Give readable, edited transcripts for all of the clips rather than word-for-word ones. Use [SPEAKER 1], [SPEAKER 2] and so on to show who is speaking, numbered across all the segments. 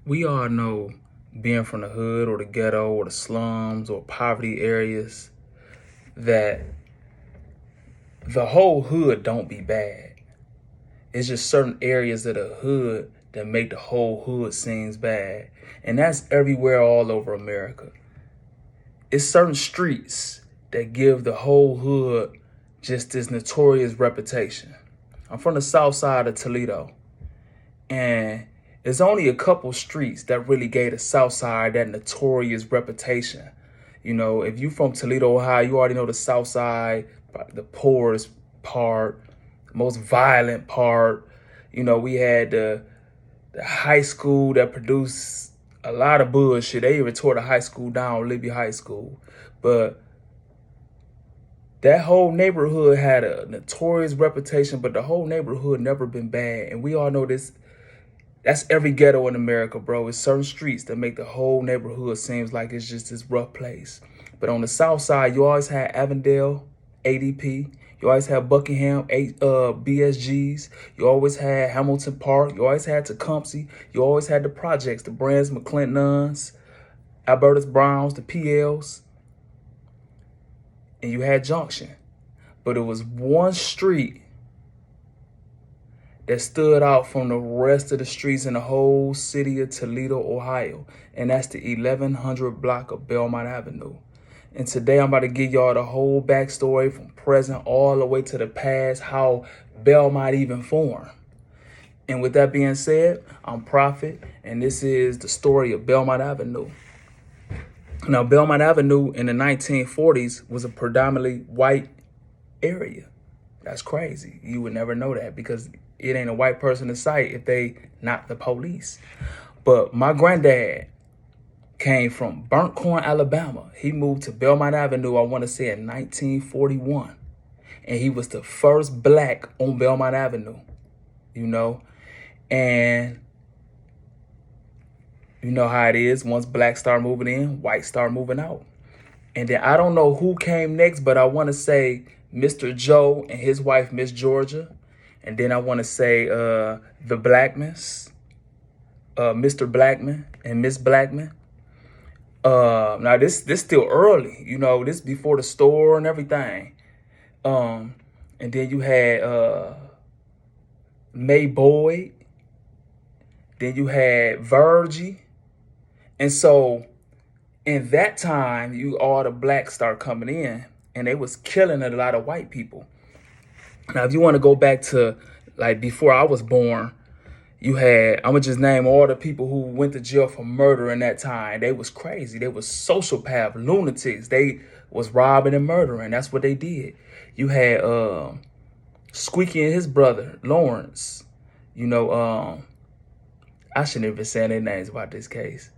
[SPEAKER 1] We all know, being from the hood or the ghetto or the slums or poverty areas, that the whole hood don't be bad. It's just certain areas of the hood that make the whole hood seems bad. And that's everywhere all over America. It's certain streets that give the whole hood just this notorious reputation. I'm from the south side of Toledo, and there's only a couple streets that really gave the south side that notorious reputation. You know, if you from Toledo, Ohio, you already know the south side, the poorest part, most violent part. You know, we had the high school that produced a lot of bullshit. They even tore the high school down, Libby High School. But that whole neighborhood had a notorious reputation, but the whole neighborhood never been bad. And we all know this. That's every ghetto in America, bro. It's certain streets that make the whole neighborhood seems like it's just this rough place. But on the south side, you always had Avondale, ADP. You always had Buckingham, BSGs. You always had Hamilton Park. You always had Tecumseh. You always had the projects, the Brands McClintons, Albertus Browns, the PLs. And you had Junction. But it was one street that stood out from the rest of the streets in the whole city of Toledo, Ohio. And that's the 1100 block of Belmont Avenue. And today I'm about to give y'all the whole backstory from present all the way to the past, how Belmont even formed. And with that being said, I'm Prophet, and this is the story of Belmont Avenue. Now, Belmont Avenue in the 1940s was a predominantly white area. That's crazy. You would never know that because it ain't a white person in sight if they not the police. But my granddad came from Burnt Corn, Alabama. He moved to Belmont Avenue, I want to say in 1941. And he was the first black on Belmont Avenue, you know. And you know how it is. Once blacks start moving in, whites start moving out. And then I don't know who came next, but I want to say Mr. Joe and his wife, Miss Georgia. And then I want to say the Blackmans, Mr. Blackman and Miss Blackman. Now this still early, you know, this before the store and everything. And then you had May Boyd. Then you had Virgie. And so in that time, all the blacks start coming in, and they was killing a lot of white people. Now, if you want to go back to like before I was born, you had, I'm gonna just name all the people who went to jail for murder in that time. They was crazy. They was sociopath, lunatics. They was robbing and murdering. That's what they did. You had Squeaky and his brother, Lawrence. You know, I shouldn't even say their names about this case.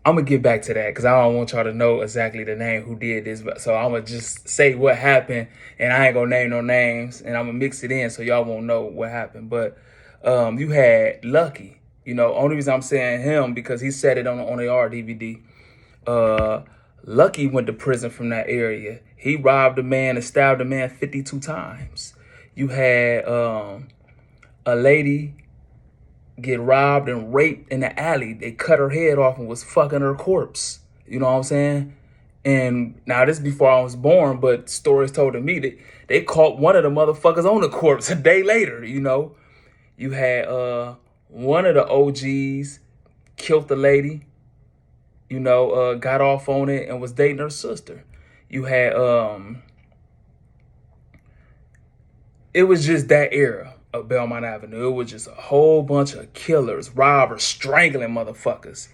[SPEAKER 1] I'm going to get back to that because I don't want y'all to know exactly the name who did this. So I'm going to just say what happened, and I ain't going to name no names, and I'm going to mix it in so y'all won't know what happened. But you had Lucky. You know, only reason I'm saying him because he said it on the AR DVD. Lucky went to prison from that area. He robbed a man and stabbed a man 52 times. You had a lady get robbed and raped in the alley. They cut her head off and was fucking her corpse. You know what I'm saying? And now this is before I was born, but stories told to me that they caught one of the motherfuckers on the corpse a day later, you know. You had one of the OGs killed the lady, you know, got off on it and was dating her sister. You had it was just that era of Belmont Avenue. It was just a whole bunch of killers, robbers, strangling motherfuckers.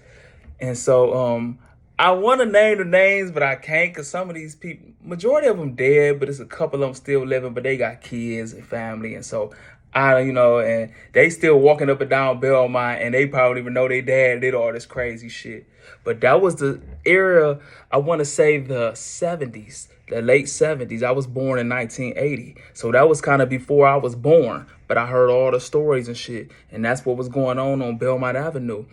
[SPEAKER 1] And so I want to name the names, but I can't because some of these people, majority of them dead, but it's a couple of them still living, but they got kids and family. And so you know, and they still walking up and down Belmont, and they probably don't even know their dad did all this crazy shit. But that was the era, I want to say the 70s, the late 70s. I was born in 1980. So that was kind of before I was born. But I heard all the stories and shit. And that's what was going on Belmont Avenue.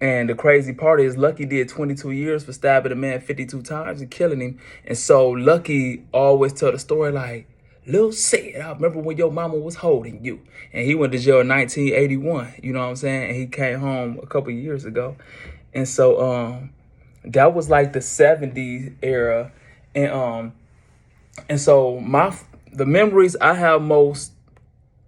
[SPEAKER 1] And the crazy part is Lucky did 22 years for stabbing a man 52 times and killing him. And so Lucky always tell the story like, Lil said, I remember when your mama was holding you. And he went to jail in 1981, you know what I'm saying? And he came home a couple years ago. And so that was like the 70s era. And so the memories I have most,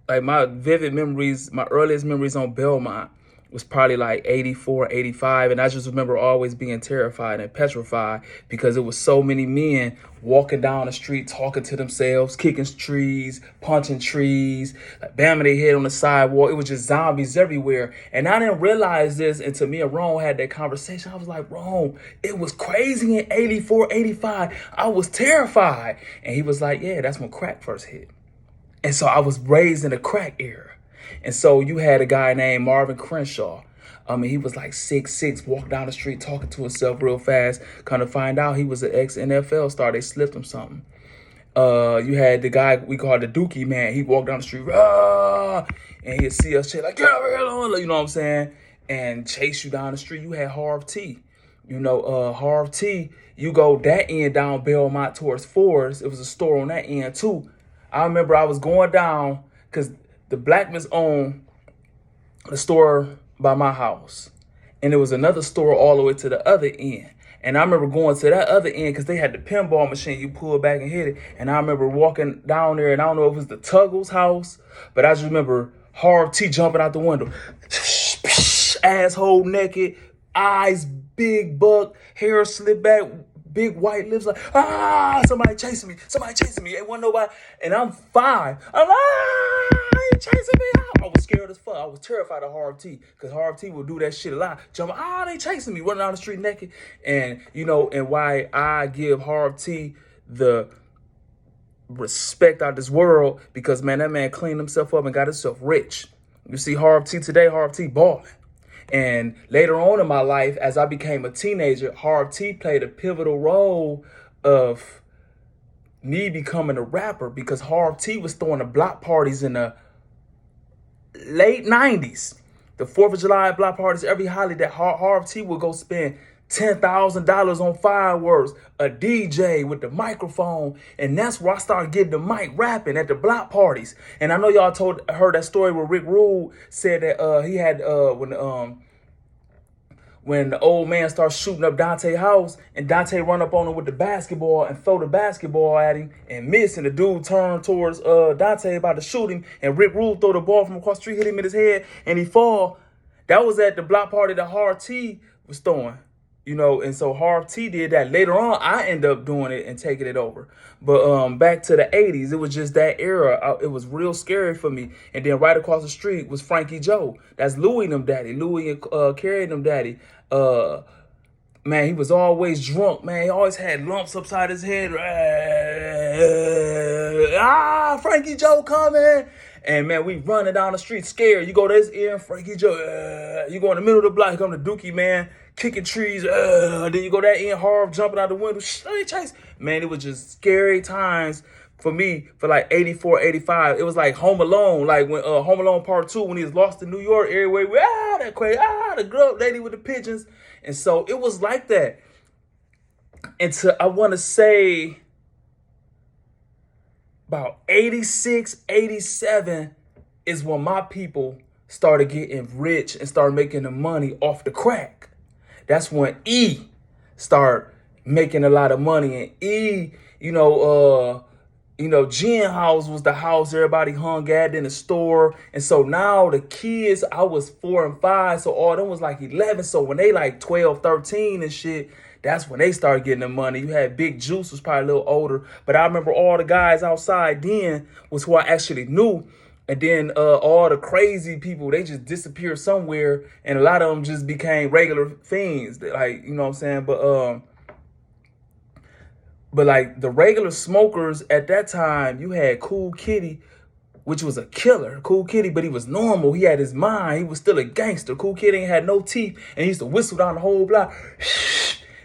[SPEAKER 1] like my vivid memories, my earliest memories on Belmont was probably like 84, 85. And I just remember always being terrified and petrified because it was so many men walking down the street, talking to themselves, kicking trees, punching trees, like bamming their head on the sidewalk. It was just zombies everywhere. And I didn't realize this until me and Ron had that conversation. I was like, Ron, it was crazy in 84, 85. I was terrified. And he was like, yeah, that's when crack first hit. And so I was raised in the crack era. And so you had a guy named Marvin Crenshaw. He was like 6'6", walked down the street talking to himself real fast. Kind of find out he was an ex-NFL star. They slipped him something. You had the guy we called the Dookie Man. He walked down the street, Rah! And he'd see us shit like, get over here, you know what I'm saying? And chase you down the street. You had Harv T. You know, Harv T, you go that end down Belmont towards Fords. It was a store on that end too. I remember I was going down because the Blackmans owned the store by my house. And there was another store all the way to the other end. And I remember going to that other end because they had the pinball machine. You pull back and hit it. And I remember walking down there, and I don't know if it was the Tuggles house, but I just remember Harv T jumping out the window. Asshole naked, eyes big buck, hair slicked back, big white lips, like, somebody chasing me. Ain't want nobody. And I'm 5. I'm ain't chasing me out. I was scared as fuck. I was terrified of Harv T because Harv T would do that shit a lot. Jump, they chasing me, running down the street naked. And, you know, and why I give Harv T the respect out of this world, because, man, that man cleaned himself up and got himself rich. You see Harv T today, Harv T balling. And later on in my life, as I became a teenager, Harv T played a pivotal role of me becoming a rapper, because Harv T was throwing the block parties in the late 90s. The 4th of July block parties, every holiday, Harv T would go spend $10,000 on fireworks, a DJ with the microphone. And that's where I started getting the mic rapping at the block parties. And I know y'all heard that story where Rick Rude said that he had when the old man starts shooting up Dante's house, and Dante run up on him with the basketball and throw the basketball at him and miss, and the dude turned towards Dante about to shoot him, and Rick Rude throw the ball from across the street, hit him in his head, and he fall. That was at the block party that Harv T was throwing. You know, and so Harv T did that. Later on, I ended up doing it and taking it over. But back to the 80s, it was just that era. It was real scary for me. And then right across the street was Frankie Joe. That's Louie and them daddy. Louie and Carrie and them daddy. Man, he was always drunk, man. He always had lumps upside his head. Frankie Joe coming. And, man, we running down the street scared. You go to this end, Frankie Joe. You go in the middle of the block, come to Dookie, man, kicking trees. Then you go that end, Harv jumping out the window. Chase. Man, it was just scary times for me for like 84, 85. It was like Home Alone, like when Home Alone Part 2, when he was lost in New York, everywhere, that crazy, the girl lady with the pigeons. And so it was like that. Until I want to say about 86, 87 is when my people started getting rich and started making the money off the crack. That's when E started making a lot of money. And E, Gin House was the house everybody hung at in the store. And so now the kids, I was 4 and 5, so all them was like 11. So when they like 12, 13 and shit, that's when they started getting the money. You had Big Juice, was probably a little older. But I remember all the guys outside then was who I actually knew. And then all the crazy people, they just disappeared somewhere. And a lot of them just became regular fiends. Like, you know what I'm saying? But like the regular smokers at that time, you had Cool Kitty, which was a killer. Cool Kitty, but he was normal. He had his mind. He was still a gangster. Cool Kitty ain't had no teeth. And he used to whistle down the whole block.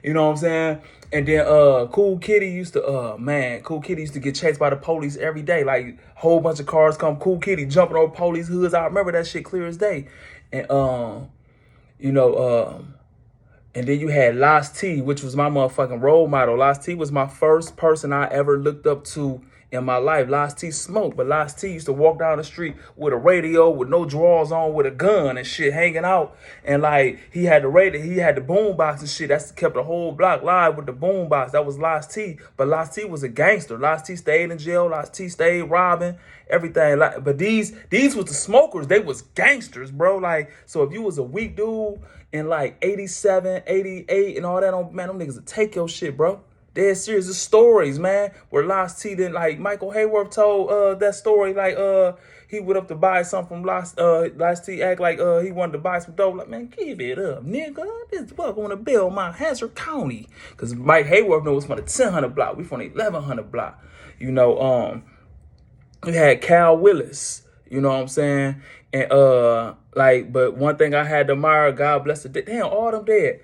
[SPEAKER 1] You know what I'm saying? And then Cool Kitty used to get chased by the police every day. Like a whole bunch of cars come, Cool Kitty jumping over police hoods. I remember that shit clear as day. And and then you had Lost T, which was my motherfucking role model. Lost T was my first person I ever looked up to in my life. Last T smoked, but Last T used to walk down the street with a radio, with no drawers on, with a gun and shit hanging out. And like he had the radio, he had the boom box and shit. That's kept the whole block live with the boom box. That was Last T. But Last T was a gangster. Last T stayed in jail. Last T stayed robbing everything. Like, but these was the smokers. They was gangsters, bro. Like, so if you was a weak dude in like 87, 88 and all that, man, them niggas would take your shit, bro. Dead serious. The stories, man, where Last T didn't, like Michael Hayworth told that story, like he went up to buy something from Last T, act like he wanted to buy some dope. Like, man, give it up, nigga. This fuck on the Belmont, Hazard County. Cause Mike Hayworth knows from the 1000 block. We from the 1100 block. You know, we had Cal Willis, you know what I'm saying? And like, but one thing I had to admire, God bless the damn, all them dead.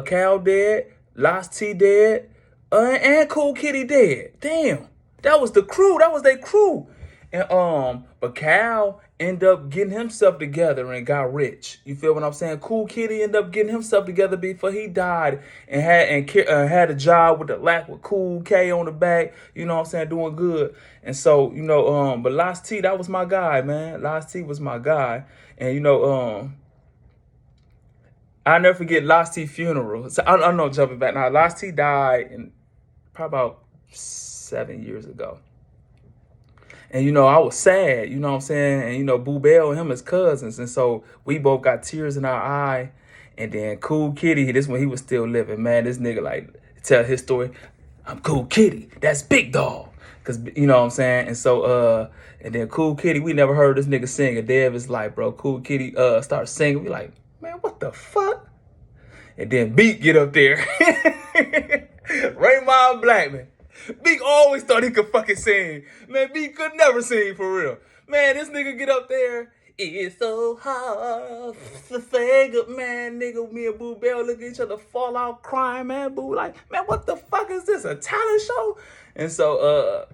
[SPEAKER 1] Cal dead, Last T dead. And Cool Kitty dead. Damn. That was the crew. That was their crew. And but Cal ended up getting himself together and got rich. You feel what I'm saying? Cool Kitty ended up getting himself together before he died and had a job with the lack with Cool K on the back. You know what I'm saying? Doing good. And so, you know, but Last T, that was my guy, man. Last T was my guy. And you know, I'll never forget Last T funeral. So I'm not jumping back now. Last T died in probably about 7 years ago. And, you know, I was sad, you know what I'm saying? And, you know, Boo Bell and him as cousins. And so we both got tears in our eye. And then Cool Kitty, this when he was still living, man, this nigga, like, tell his story. I'm Cool Kitty. That's Big Dog. Because, you know what I'm saying? And so, and then Cool Kitty, we never heard this nigga sing a day of his life, bro. Cool Kitty started singing. We like, man, what the fuck? And then Beat get up there. Raymond Blackman. Beat always thought he could fucking sing. Man, Beat could never sing for real. Man, this nigga get up there. It's so hard to say good, man. Nigga, me and Boo Bell look at each other, fall out crying, man. Boo like, man, what the fuck is this, a talent show? And so,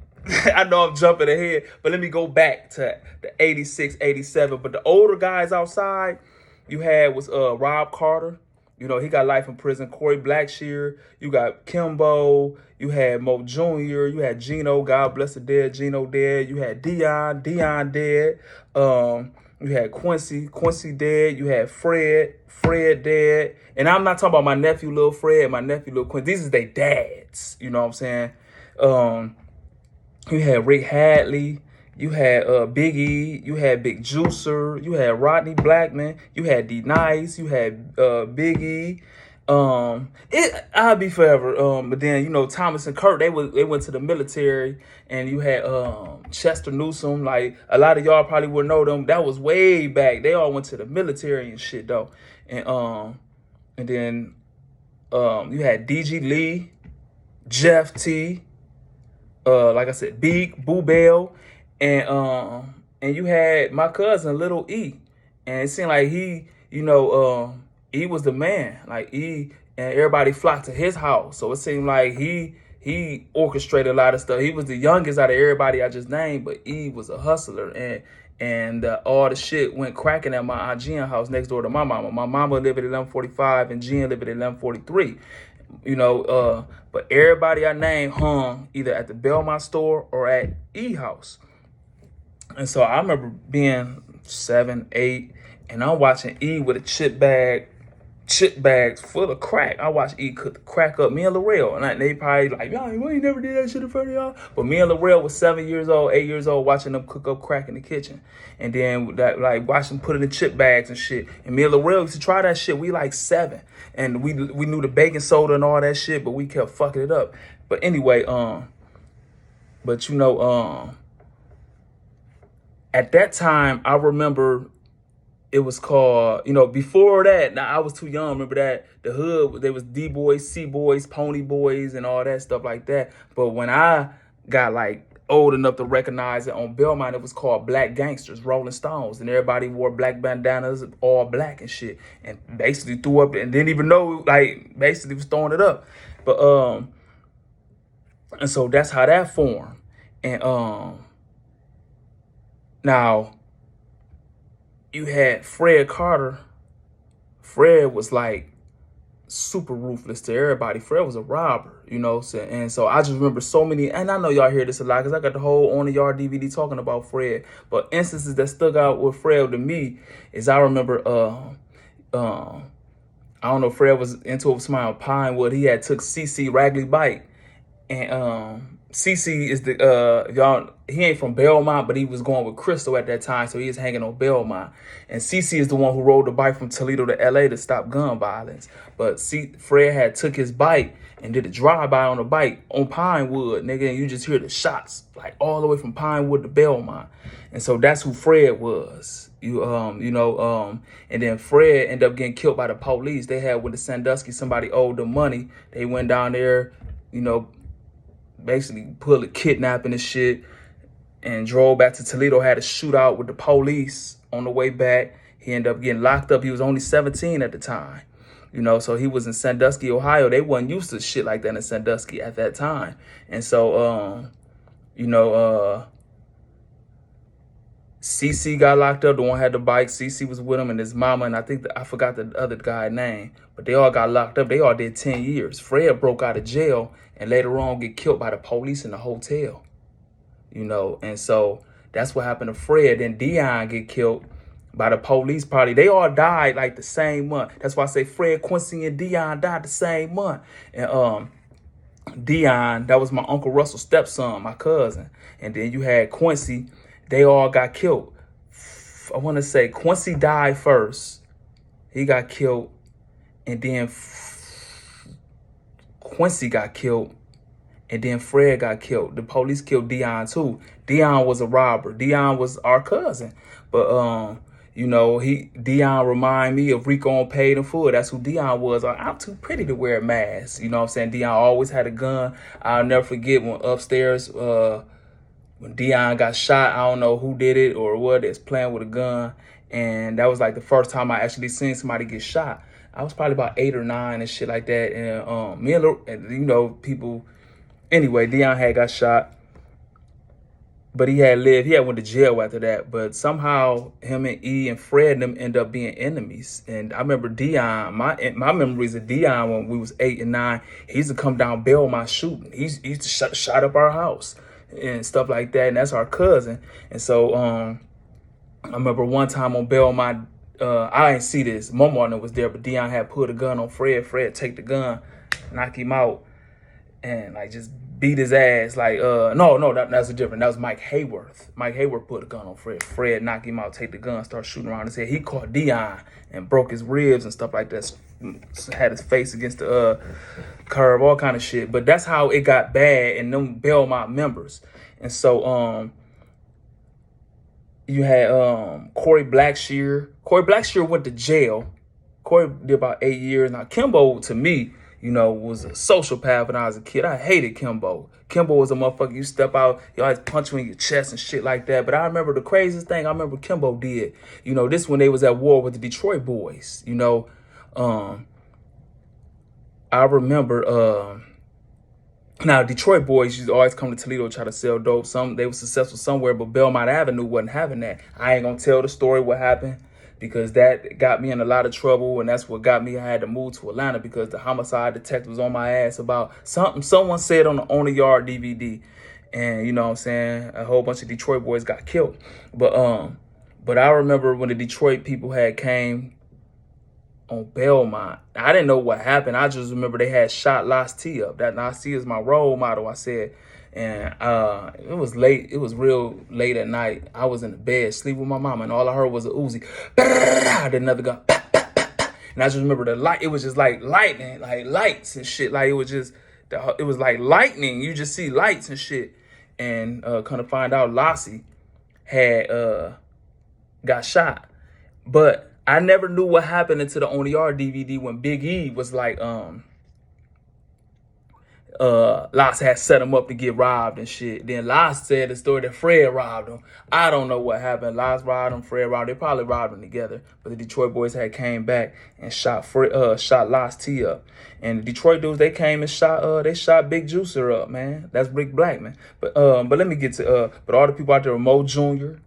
[SPEAKER 1] I know I'm jumping ahead, but let me go back to the 86, 87. But the older guys outside you had was Rob Carter. You know, he got life in prison. Corey Blackshear. You got Kimbo. You had Mo Jr. You had Gino. God bless the dead. Gino dead. You had Dion. Dion dead. You had Quincy. Quincy dead. You had Fred. Fred dead. And I'm not talking about my nephew, Lil Fred, my nephew, Lil Quincy. These is their dads. You know what I'm saying? You had Rick Hadley. You had Big E, you had Big Juicer, you had Rodney Blackman, you had D Nice, you had Big E. I'll be forever. But then, you know, Thomas and Kurt, they went to the military, and you had Chester Newsom. Like, a lot of y'all probably would know them. That was way back. They all went to the military and shit though. And then you had DG Lee, Jeff T, like I said, Beak, Boo Bell. And you had my cousin, Little E. And it seemed like he, you know, E was the man. Like E and everybody flocked to his house. So it seemed like he orchestrated a lot of stuff. He was the youngest out of everybody I just named, but E was a hustler. And all the shit went cracking at my Aunt Jen house next door to my mama. My mama lived at 1145 and Jen lived at 1143. You know, but everybody I named hung either at the Belmont store or at E house. And so I remember being 7, 8, and I'm watching E with a chip bags full of crack. I watched E cook the crack up. Me and Laurel, and they probably like, y'all, you ain't never did that shit in front of y'all. But me and Laurel was 7 years old, 8 years old, watching them cook up crack in the kitchen, and then that, like, watching them put it in chip bags and shit. And me and Laurel used to try that shit. We like 7, and we knew the baking soda and all that shit, but we kept fucking it up. But anyway, but you know, at that time, I remember it was called, you know, before that, now I was too young. Remember that the hood, there was D-Boys, C-Boys, Pony Boys, and all that stuff like that. But when I got like old enough to recognize it on Belmont, it was called Black Gangsters, Rolling Stones. And everybody wore black bandanas, all black and shit. And basically threw up and didn't even know, like, basically was throwing it up. But, and so that's how that formed. And, now, you had Fred Carter. Fred was like super ruthless to everybody. Fred was a robber, you know. And so I just remember so many, and I know y'all hear this a lot because I got the whole On the Yard DVD talking about Fred. But instances that stuck out with Fred to me is I remember, I don't know, Fred was into a smile Pinewood. He had took CC Ragley bike, and CC is the y'all. He ain't from Belmont, but he was going with Crystal at that time, so he was hanging on Belmont. And CC is the one who rode the bike from Toledo to LA to stop gun violence. But Fred had took his bike and did a drive-by on the bike on Pinewood, nigga, and you just hear the shots like all the way from Pinewood to Belmont. And so that's who Fred was. And then Fred ended up getting killed by the police. They had with the Sandusky, somebody owed them money. They went down there, basically pulled a kidnapping and shit, and drove back to Toledo, had a shootout with the police on the way back. He ended up getting locked up. He was only 17 at the time, so he was in Sandusky, Ohio. They wasn't used to shit like that in Sandusky at that time. And so, CC got locked up. The one had the bike. CC was with him and his mama, and I forgot the other guy's name, but they all got locked up. They all did 10 years. Fred broke out of jail and later on get killed by the police in the hotel. And so that's what happened to Fred. Then Dion get killed by the police party. They all died like the same month. That's why I say Fred, Quincy, and Dion died the same month. And Dion, that was my Uncle Russell's stepson, my cousin. And then you had Quincy. They all got killed. I want to say Quincy died first. He got killed. And then Quincy got killed. And then Fred got killed. The police killed Dion too. Dion was a robber. Dion was our cousin. But Dion remind me of Rico on Paid in Full. That's who Dion was. I'm too pretty to wear a mask. You know what I'm saying? Dion always had a gun. I'll never forget when upstairs, when Dion got shot. I don't know who did it or what. It's playing with a gun. And that was like the first time I actually seen somebody get shot. I was probably about 8 or 9 and shit like that. And people. Anyway, Dion had got shot, but he had lived. He had went to jail after that. But somehow him and E and Fred and them end up being enemies. And I remember Dion. My memories of Dion when we was 8 and 9. He used to come down Belmont shooting. He used to shot up our house and stuff like that. And that's our cousin. And so I remember one time on Belmont. I didn't see this. Mocmoud was there, but Dion had put a gun on Fred. Fred take the gun, knock him out. And like just beat his ass. Like that's different. That was Mike Hayworth. Mike Hayworth put a gun on Fred. Fred knocked him out, take the gun, start shooting around his head. He caught Dion and broke his ribs and stuff like that. Had his face against the curb, all kind of shit. But that's how it got bad in them Belmont members. And so you had Corey Blackshear. Corey Blackshear went to jail. Corey did about 8 years. Now Kimbo, to me, was a sociopath when I was a kid. I hated Kimbo. Kimbo was a motherfucker. You step out, he always punch you in your chest and shit like that. But I remember the craziest thing I remember Kimbo did. This when they was at war with the Detroit boys. I remember now Detroit boys used to always come to Toledo to try to sell dope. They were successful somewhere, but Belmont Avenue wasn't having that. I ain't gonna tell the story what happened, because that got me in a lot of trouble, and that's what got me. I had to move to Atlanta because the homicide detective was on my ass about something someone said on the On the Yard DVD, and you know what I'm saying, a whole bunch of Detroit boys got killed. But I remember when the Detroit people had came on Belmont. I didn't know what happened. I just remember they had shot Las T up. That Las T is my role model, I said. And it was late. It was real late at night. I was in the bed, sleep with my mama, and all I heard was a Uzi. Then another gun. And I just remember the light. It was just like lightning, like lights and shit. Like it was like lightning. You just see lights and shit. And kind of find out Lassie had got shot. But I never knew what happened until the On the Yard DVD when Big E was like, Las had set him up to get robbed and shit. Then Las said the story that Fred robbed him. I don't know what happened. Las robbed him, Fred robbed him. They probably robbed him together. But the Detroit boys had came back and shot Las T up. And the Detroit dudes, they came and shot Big Juicer up, man. That's Rick Blackman. But let me get to but all the people out there, Mo Jr.,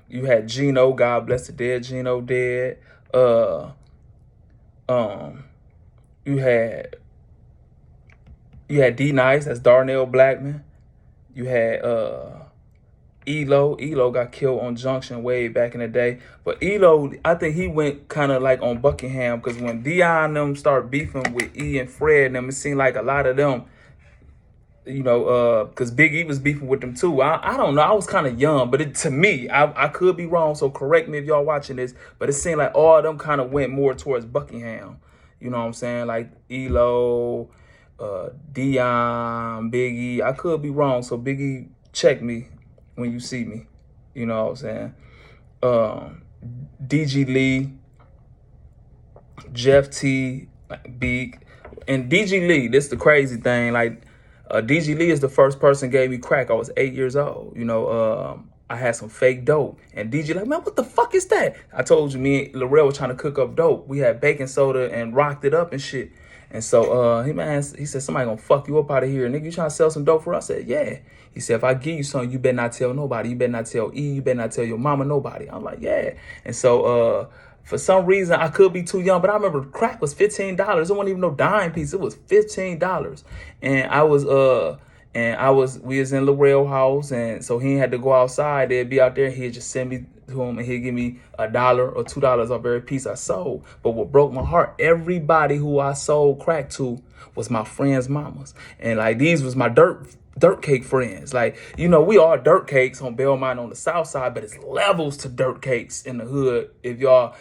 [SPEAKER 1] you had Gino, God bless the dead, Gino dead. You had D Nice, that's Darnell Blackman. You had Elo. Elo got killed on Junction way back in the day. But Elo, I think he went kind of like on Buckingham, because when Dion and them started beefing with E and Fred and them, it seemed like a lot of them, because Big E was beefing with them too. I don't know. I was kind of young, but to me, I could be wrong. So correct me if y'all watching this. But it seemed like all of them kind of went more towards Buckingham. You know what I'm saying? Like Elo, Dion, Big E. I could be wrong. So Big E, check me when you see me. You know what I'm saying? DG Lee, Jeff T, Beak, and DG Lee. This is the crazy thing. Like, DG Lee is the first person gave me crack. I was 8 years old. I had some fake dope. And DG like, man, what the fuck is that? I told you, me and Laurel was trying to cook up dope. We had baking soda and rocked it up and shit. And so he said, somebody gonna fuck you up out of here. Nigga, you trying to sell some dope for us? I said, yeah. He said, if I give you something, you better not tell nobody. You better not tell E. You better not tell your mama, nobody. I'm like, yeah. And so for some reason, I could be too young, but I remember crack was $15. It wasn't even no dime piece. It was $15. And we was in Laurel house, and so he had to go outside. They'd be out there, he'd just send me to him, and he'd give me $1 or $2 off every piece I sold. But what broke my heart, everybody who I sold crack to was my friends' mamas. And like, these was my dirt cake friends. Like, we all dirt cakes on Belmont on the south side, but it's levels to dirt cakes in the hood. If y'all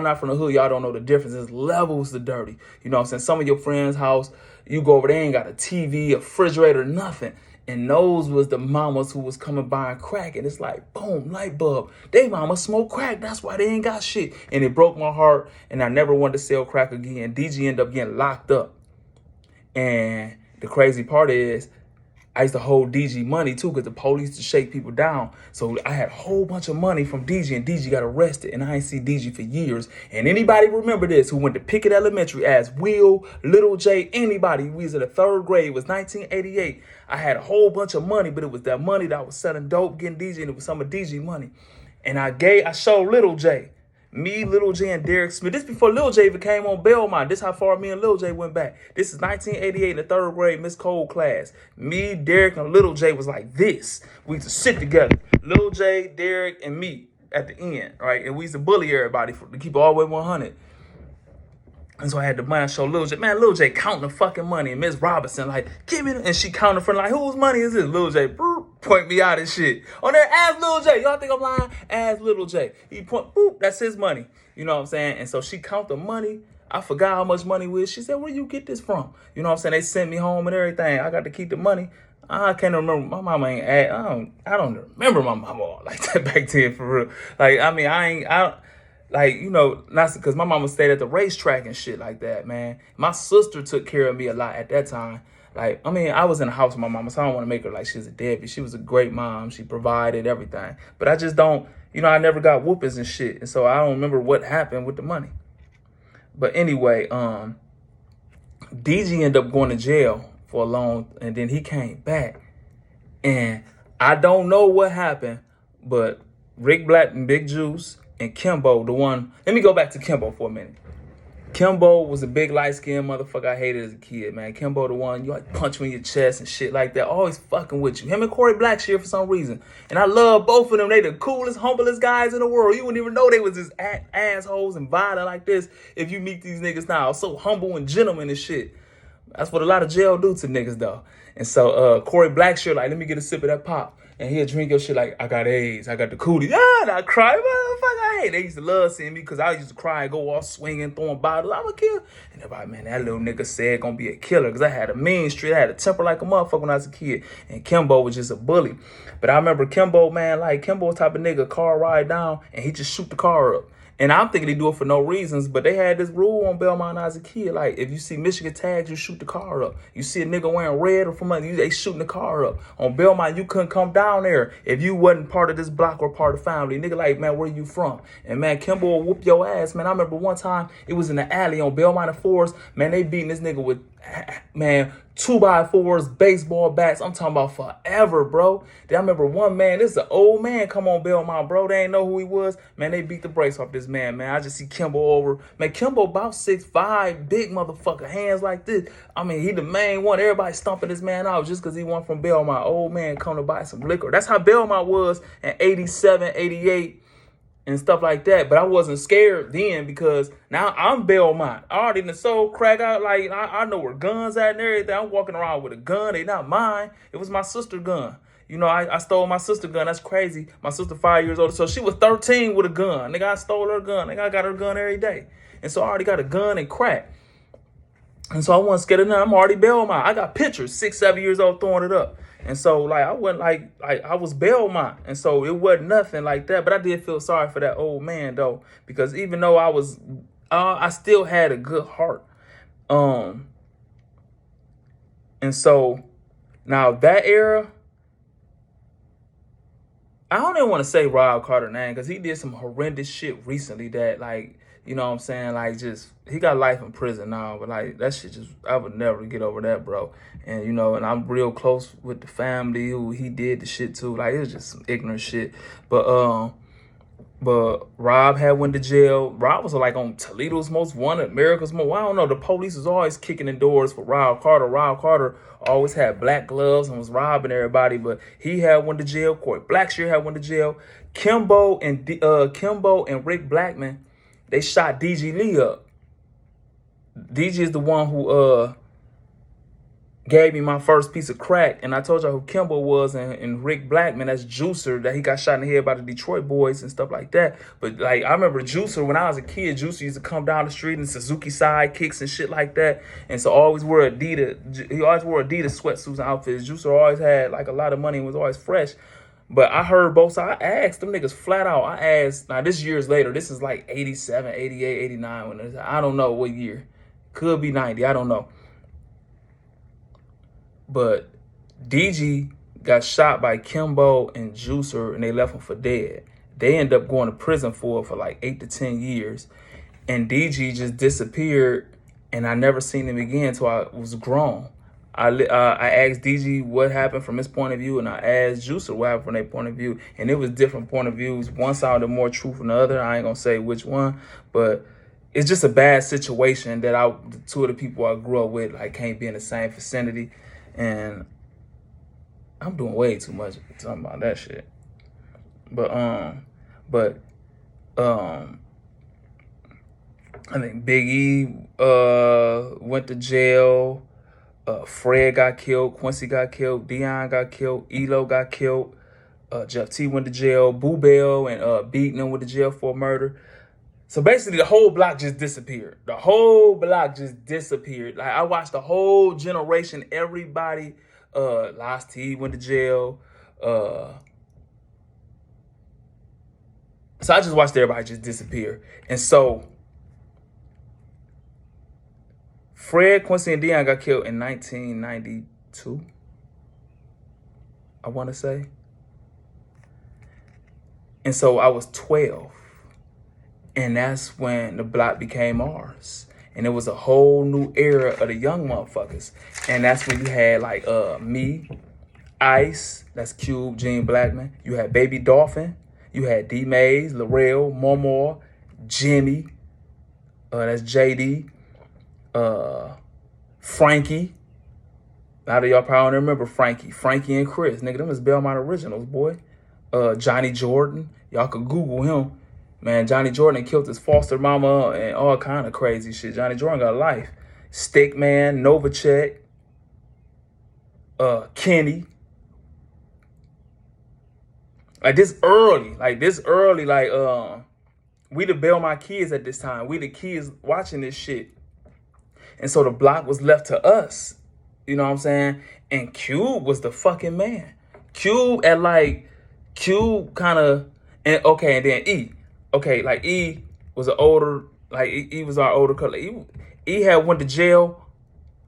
[SPEAKER 1] not from the hood, y'all don't know the difference. There's levels to dirty. You know what I'm saying? Some of your friends' house, you go over there, ain't got a TV, a refrigerator, nothing. And those was the mamas who was coming buying crack. And it's like, boom, light bulb. They mama smoke crack. That's why they ain't got shit. And it broke my heart. And I never wanted to sell crack again. DG ended up getting locked up. And the crazy part is, I used to hold DG money too, because the police used to shake people down. So I had a whole bunch of money from DG, and DG got arrested, and I ain't see DG for years. And anybody remember this who went to Pickett Elementary as Will, Little J, anybody, we was in the 3rd grade, it was 1988. I had a whole bunch of money, but it was that money that I was selling dope, getting DG, and it was some of DG money. And I showed Little J. Me, Little J, and Derek Smith. This before Lil J even came on Belmont. This how far me and Lil J went back. This is 1988 in the 3rd grade Miss Cole class. Me, Derek, and Lil J was like this. We used to sit together. Lil J, Derek, and me at the end, right? And we used to bully everybody to keep it all the way 100. And so I had to show Lil J. Man, Lil J counting the fucking money. And Miss Robinson like, give me the, and she counting for like, whose money is this? Lil J, point me out and shit. On there, ask Lil J. Y'all think I'm lying? Ask Lil J. He point, boop, that's his money. You know what I'm saying? And so she count the money. I forgot how much money was. She said, where you get this from? You know what I'm saying? They sent me home and everything. I got to keep the money. I can't remember. My mama ain't I don't remember my mama like that back then, for real. Like, I mean, not because my mama stayed at the racetrack and shit like that, man. My sister took care of me a lot at that time. Like, I mean, I was in the house with my mama, so I don't want to make her like she was a deadbeat. She was a great mom. She provided everything. But I just don't, I never got whoopings and shit. And so I don't remember what happened with the money. But anyway, DG ended up going to jail for a long, and then he came back. And I don't know what happened, but Rick Black and Big Juice and Kimbo, the one, let me go back to Kimbo for a minute. Kimbo was a big light-skinned motherfucker I hated as a kid, man. Kimbo the one, you like punch me in your chest and shit like that. Always fucking with you. Him and Corey Blackshear for some reason. And I love both of them. They the coolest, humblest guys in the world. You wouldn't even know they was just assholes and violent like this if you meet these niggas now. So humble and gentleman and shit. That's what a lot of jail do to niggas, though. And so Corey Blackshear, like, let me get a sip of that pop. And he'll drink your shit like, I got AIDS, I got the cootie. Ah, and I cry, motherfucker, hey. They used to love seeing me because I used to cry and go off swinging, throwing bottles. I'm a killer. And everybody, man, that little nigga said gonna be a killer because I had a mean street. I had a temper like a motherfucker when I was a kid. And Kimbo was just a bully. But I remember Kimbo, man, like, Kimbo type of nigga, car ride down, and he just shoot the car up. And I'm thinking they do it for no reasons, but they had this rule on Belmont when I was a kid. Like, if you see Michigan tags, you shoot the car up. You see a nigga wearing red or from they shooting the car up. On Belmont, you couldn't come down there if you wasn't part of this block or part of the family. Nigga like, man, where you from? And man, Kimbo will whoop your ass, man. I remember one time, it was in the alley on Belmont and Forest. Man, they beating this nigga with, man, 2x4s, baseball bats. I'm talking about forever, bro. Then I remember one man, this is an old man come on Belmont, bro. They ain't know who he was. Man, they beat the brakes off this man, man. I just see Kimbo over. Man, Kimbo about 6'5", big motherfucker, hands like this. I mean, he the main one. Everybody stumping this man out just because he went from Belmont. Old man come to buy some liquor. That's how Belmont was in 87, 88. And stuff like that, but I wasn't scared then because now I'm Belmont. I already done sold crack out. Like I know where guns at and everything. I'm walking around with a gun. They not mine. It was my sister's gun. You know, I stole my sister's gun. That's crazy. My sister 5 years older, so she was 13 with a gun. Nigga, I stole her gun. Nigga, I got her gun every day, and so I already got a gun and crack. And so I wasn't scared of nothing. I'm already Belmont. I got pictures, 6, 7 years old, throwing it up. And so, like, I wasn't like I was Belmont. And so it wasn't nothing like that. But I did feel sorry for that old man, though, because even though I still had a good heart. And so now that era, I don't even want to say Rob Carter name because he did some horrendous shit recently that, like, you know what I'm saying? Like, just, he got life in prison now, but, like, that shit just, I would never get over that, bro. And, you know, and I'm real close with the family who he did the shit to. Like, it was just some ignorant shit. But Rob had went to jail. Rob was, like, on Toledo's Most Wanted, America's Most, I don't know. The police was always kicking in doors for Rob Carter. Rob Carter always had black gloves and was robbing everybody, but he had went to jail. Corey Blackshear had went to jail. Kimbo and Rick Blackman, they shot DG Lee up. DG is the one who gave me my first piece of crack. And I told y'all who Kimbo was and Rick Blackman, that's Juicer, that he got shot in the head by the Detroit boys and stuff like that. But, like, I remember Juicer, when I was a kid, Juicer used to come down the street in Suzuki sidekicks and shit like that. And so always wore Adidas. He always wore Adidas sweatsuits and outfits. Juicer always had, like, a lot of money and was always fresh. But I heard both sides. I asked them niggas flat out. I asked, now this years later, this is like 87, 88, 89. When I don't know what year. Could be 90, I don't know. But DG got shot by Kimbo and Juicer and they left him for dead. They ended up going to prison for like 8 to 10 years. And DG just disappeared and I never seen him again until I was grown. I asked DG what happened from his point of view, and I asked Juicer what happened from their point of view, and it was different point of views. One sounded more true than the other. I ain't gonna say which one, but it's just a bad situation that the two of the people I grew up with, like, can't be in the same vicinity, and I'm doing way too much talking about that shit. But I think Big E went to jail. Fred got killed, Quincy got killed, Dion got killed, Elo got killed, Jeff T went to jail, Boo Bell and Beaton went to jail for murder. So basically the whole block just disappeared. The whole block just disappeared. Like, I watched the whole generation, everybody, Last T went to jail. So I just watched everybody just disappear. And so Fred, Quincy, and Dion got killed in 1992, I want to say. And so I was 12. And that's when the block became ours. And it was a whole new era of the young motherfuckers. And that's when you had, like, me, Ice, that's Cube, Gene Blackman. You had Baby Dolphin. You had D Mays, Larrell, Momo, Jimmy. That's JD. Frankie. A lot of y'all probably don't remember Frankie. Frankie and Chris. Nigga, them is Belmont originals, boy. Johnny Jordan. Y'all could Google him. Man, Johnny Jordan killed his foster mama and all kind of crazy shit. Johnny Jordan got life. Stickman, Novacek, Kenny. This early, we the Belmont kids at this time. We the kids watching this shit. And so the block was left to us. You know what I'm saying? And Cube was the fucking man. Cube kind of, and then E. Okay, like, E was an older, like, E was our older color. E had went to jail.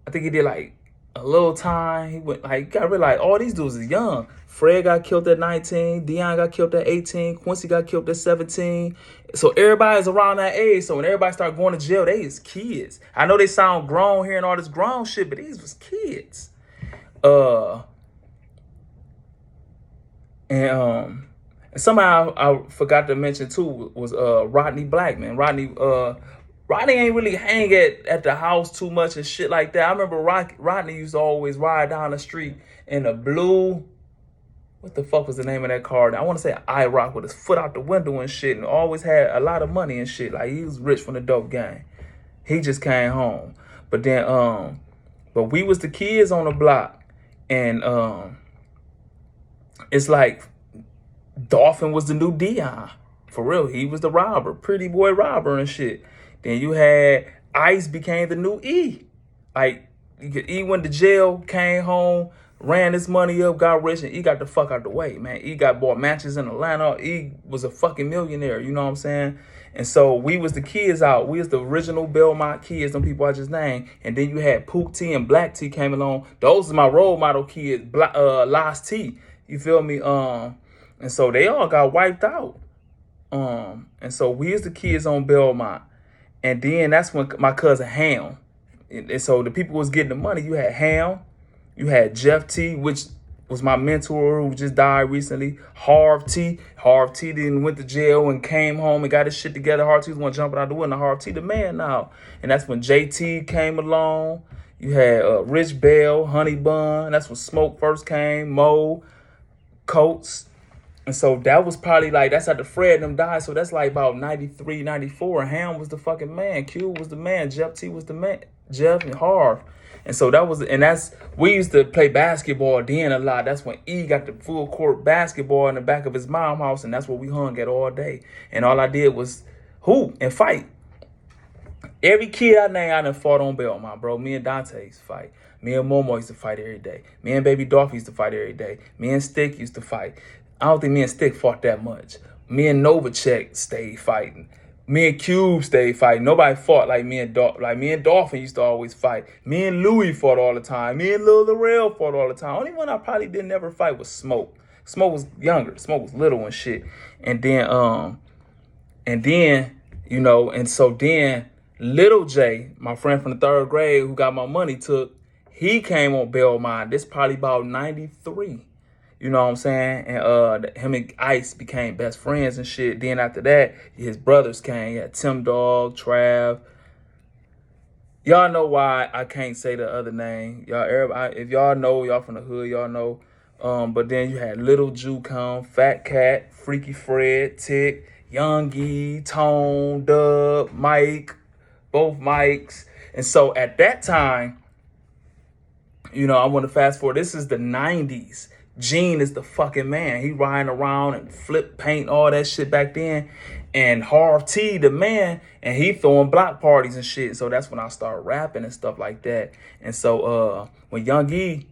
[SPEAKER 1] I think he did like a little time. He went like, got realized all these dudes is young. Fred got killed at 19. Dion got killed at 18. Quincy got killed at 17. So everybody's around that age. So when everybody started going to jail, they is kids. I know they sound grown hearing all this grown shit, but these was kids. And somehow I forgot to mention too was Rodney Blackman. Rodney ain't really hang at the house too much and shit like that. I remember Rodney used to always ride down the street in a blue, what the fuck was the name of that car? I want to say IROC with his foot out the window and shit, and always had a lot of money and shit. Like he was rich from the dope gang. He just came home. But then but we was the kids on the block, and it's like Dolphin was the new Dion. For real, he was the robber, pretty boy robber and shit. Then you had Ice became the new E. Like, E went to jail, came home, ran his money up, got rich, and E got the fuck out the way, man. E got bought mansions in Atlanta. E was a fucking millionaire, you know what I'm saying? And so we was the kids out. We was the original Belmont kids, them people I just named. And then you had Pook T and Black T came along. Those are my role model kids, Last T. You feel me? And so they all got wiped out. And so we was the kids on Belmont. And then that's when my cousin Ham. And so the people was getting the money. You had Ham, you had Jeff T, which was my mentor who just died recently. Harv T. Harv T then went to jail and came home and got his shit together. Harv T was one jumping out the window. Harv T the man now. And that's when JT came along. You had Rich Bell, Honey Bun. That's when Smoke first came. Mo, Coates. And so that was probably like, that's after Fred and them died. So that's like about 93, 94. And Ham was the fucking man. Q was the man. Jeff T was the man. Jeff and Harv. And so that was, and that's, we used to play basketball then a lot. That's when E got the full court basketball in the back of his mom's house. And that's where we hung at all day. And all I did was hoop and fight. Every kid I named, I done fought on Belmont, bro. Me and Dante used to fight. Me and Momo used to fight every day. Me and Baby Dolph used to fight every day. Me and Stick used to fight. I don't think me and Stick fought that much. Me and Novacek stayed fighting. Me and Cube stayed fighting. Nobody fought like me and Dolphin used to always fight. Me and Louie fought all the time. Me and Lil Larrell fought all the time. Only one I probably didn't ever fight was Smoke. Smoke was younger. Smoke was little and shit. And then, you know, and so then Little J, my friend from the 3rd grade who got my money took, he came on Belmont. This probably about 93. You know what I'm saying? And him and Ice became best friends and shit. Then after that, his brothers came. You had Tim Dog, Trav. Y'all know why I can't say the other name. Y'all, everybody, if y'all know, y'all from the hood, y'all know. But then you had Little Jucon, Fat Cat, Freaky Fred, Tick, Young Gee, Tone, Dub, Mike, both Mikes. And so at that time, you know, I want to fast forward. This is the 90s. Gene is the fucking man. He riding around and flip paint, all that shit back then. And Harv T, the man, and he throwing block parties and shit. So that's when I started rapping and stuff like that. And so when Young E,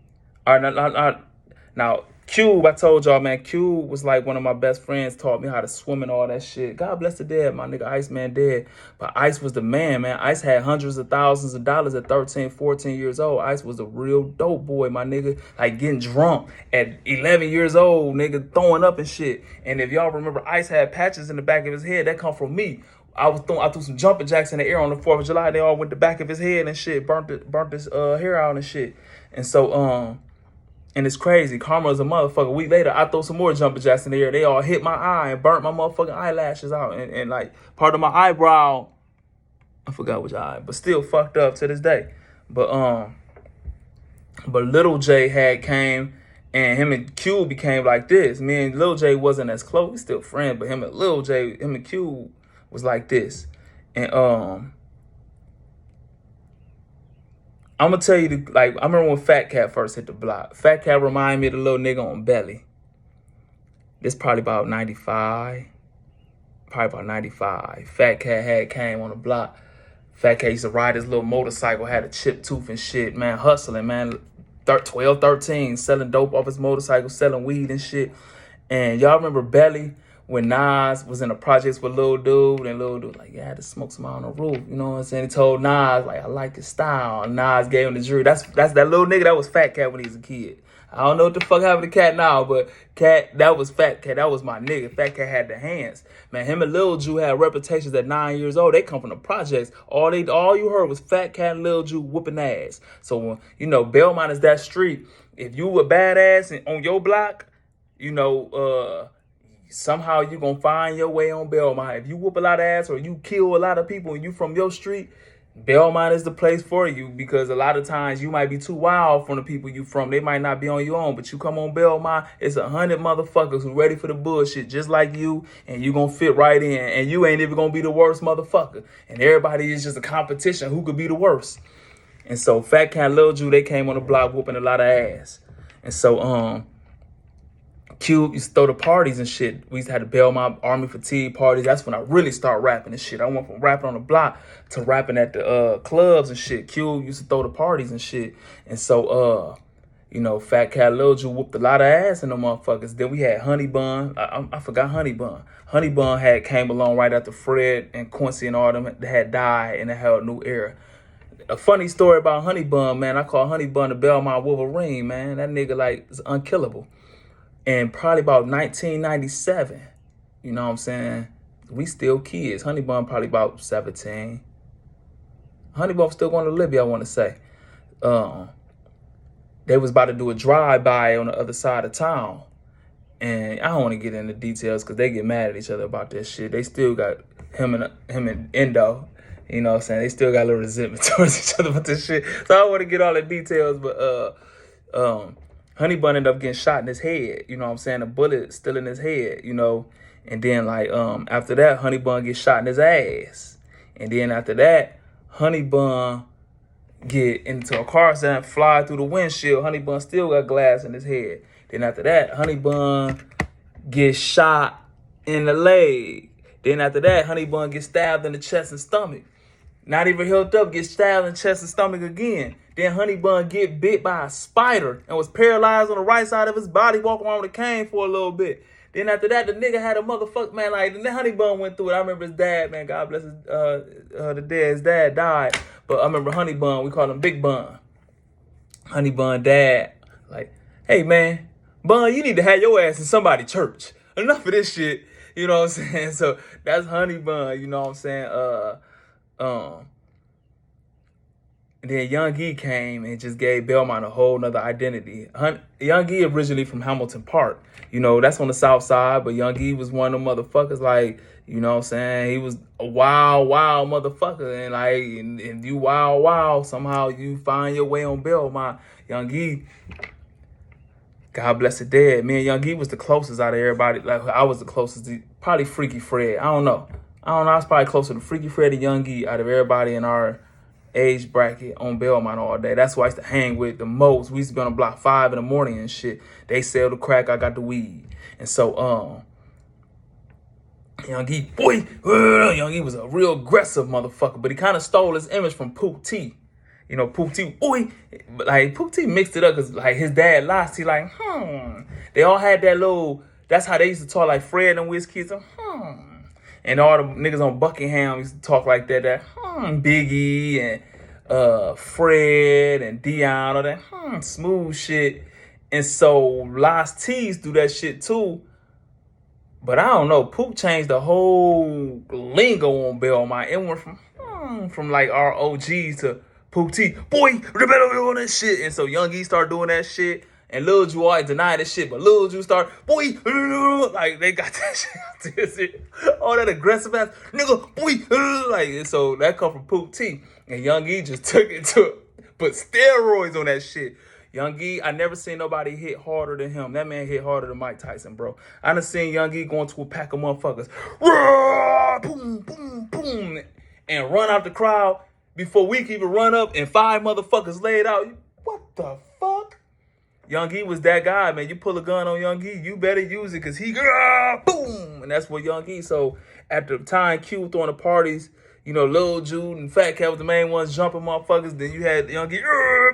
[SPEAKER 1] now Cube, I told y'all, man, Cube was like one of my best friends, taught me how to swim and all that shit. God bless the dead, my nigga Iceman dead. But Ice was the man, man. Ice had hundreds of thousands of dollars at 13, 14 years old. Ice was a real dope boy, my nigga. Like getting drunk at 11 years old, nigga, throwing up and shit. And if y'all remember, Ice had patches in the back of his head. That come from me. I threw some jumping jacks in the air on the 4th of July. They all went the back of his head and shit, burnt his hair out and shit. And so, and it's crazy. Karma is a motherfucker. A week later, I throw some more jumping jacks in the air. They all hit my eye and burnt my motherfucking eyelashes out. And like part of my eyebrow, I forgot which eye, but still fucked up to this day. But Little J came and him and Q became like this. Me and Lil J wasn't as close. We still friends, but him and Q was like this. And I'm going to tell you, I remember when Fat Cat first hit the block. Fat Cat reminded me of the little nigga on Belly. This probably about 95. Fat Cat came on the block. Fat Cat used to ride his little motorcycle, had a chipped tooth and shit, man, hustling, man. 12, 13, selling dope off his motorcycle, selling weed and shit. And y'all remember Belly when Nas was in the projects with Lil Dude, and Lil Dude like, yeah, I had to smoke some out on the roof. You know what I'm saying? He told Nas, like, I like his style. And Nas gave him the jury. That's that little nigga that was Fat Cat when he was a kid. I don't know what the fuck happened to Cat now, but Cat, that was Fat Cat. That was my nigga. Fat Cat had the hands. Man, him and Lil Ju had reputations at 9 years old. They come from the projects. All you heard was Fat Cat and Lil Ju whooping ass. So, you know, Belmont is that street. If you a badass and on your block, you know, somehow you gonna find your way on Belmont. If you whoop a lot of ass or you kill a lot of people and you from your street, Belmont is the place for you, because a lot of times you might be too wild from the people you from. They might not be on your own, but you come on Belmont, it's 100 motherfuckers who ready for the bullshit just like you, and you gonna fit right in, and you ain't even gonna be the worst motherfucker. And everybody is just a competition who could be the worst. And so Fat Cat and Lil Ju, they came on the block whooping a lot of ass. And so Cube used to throw the parties and shit. We used to have the Belmont Army Fatigue parties. That's when I really started rapping and shit. I went from rapping on the block to rapping at the clubs and shit. Cube used to throw the parties and shit. And so, you know, Fat Cat Lil Ju whooped a lot of ass in the motherfuckers. Then we had Honey Bun. I forgot Honey Bun. Honey Bun had came along right after Fred and Quincy and all them had died, and it had a new era. A funny story about Honey Bun, man. I call Honey Bun the Belmont Wolverine, man. That nigga, like, is unkillable. And probably about 1997, you know what I'm saying? We still kids. Honey Bun probably about 17. Honey Bun still going to Libya, I want to say. They was about to do a drive-by on the other side of town. And I don't want to get into details because they get mad at each other about that shit. They still got him and Endo. You know what I'm saying? They still got a little resentment towards each other about this shit. So I don't want to get all the details, but Honey Bun ended up getting shot in his head. You know what I'm saying? A bullet still in his head, you know. And then, like, after that, Honey Bun gets shot in his ass. And then after that, Honey Bun get into a car accident, fly through the windshield. Honey Bun still got glass in his head. Then after that, Honey Bun gets shot in the leg. Then after that, Honey Bun gets stabbed in the chest and stomach. Not even healed up, gets stabbed in the chest and stomach again. Then Honey Bun get bit by a spider and was paralyzed on the right side of his body, walking around with a cane for a little bit. Then after that, the nigga had a motherfucker, man, like, then Honey Bun went through it. I remember his dad, man, God bless his dad died. But I remember Honey Bun, we called him Big Bun. Honey Bun dad, like, hey, man, Bun, you need to have your ass in somebody's church. Enough of this shit, you know what I'm saying? So that's Honey Bun, you know what I'm saying? And then Young Gee came and just gave Belmont a whole nother identity. Young Gee originally from Hamilton Park. You know, that's on the south side, but Young Gee was one of them motherfuckers, like, you know what I'm saying? He was a wild, wild motherfucker. And like, and you wild, somehow you find your way on Belmont. Young Gee, God bless the dead. Me and Young Gee was the closest out of everybody. Like, I was the closest to probably Freaky Fred. I don't know. I was probably closer to Freaky Fred and Young Gee out of everybody in our age bracket on Belmont all day. That's who I used to hang with the most. We used to be on block 5 in the morning and shit. They sell the crack, I got the weed. And so, Young Gee, boy, Young Gee was a real aggressive motherfucker, but he kind of stole his image from Pook T. You know, Pook T, boy, like, Pook T mixed it up because, like, his dad lost. He like, They all had that little, that's how they used to talk, like Fred and Wiz Kids, And all the niggas on Buckingham used to talk like that, Biggie and Fred and Dion, all that smooth shit. And so Lost T's do that shit too. But I don't know, Pook changed the whole lingo on Belmont. It went from like our OGs to Pook T, boy, you better be on that shit. And so Young Gee started doing that shit. And Lil Ju always denied that shit, but Lil Ju started, boy, like, they got that shit. All that aggressive ass, nigga, boy, like, so that come from Pook T. And Young Gee just took it to put steroids on that shit. Young Gee, I never seen nobody hit harder than him. That man hit harder than Mike Tyson, bro. I done seen Young Gee go into a pack of motherfuckers, boom, boom, boom, and run out the crowd before we can even run up and 5 motherfuckers laid out. What the fuck? Young Gee was that guy, man. You pull a gun on Young Gee, you better use it because he, boom. And that's what Young Gee. So at the time, Q throwing the parties, you know, Lil Jude and Fat Cat was the main ones jumping motherfuckers. Then you had Young Gee,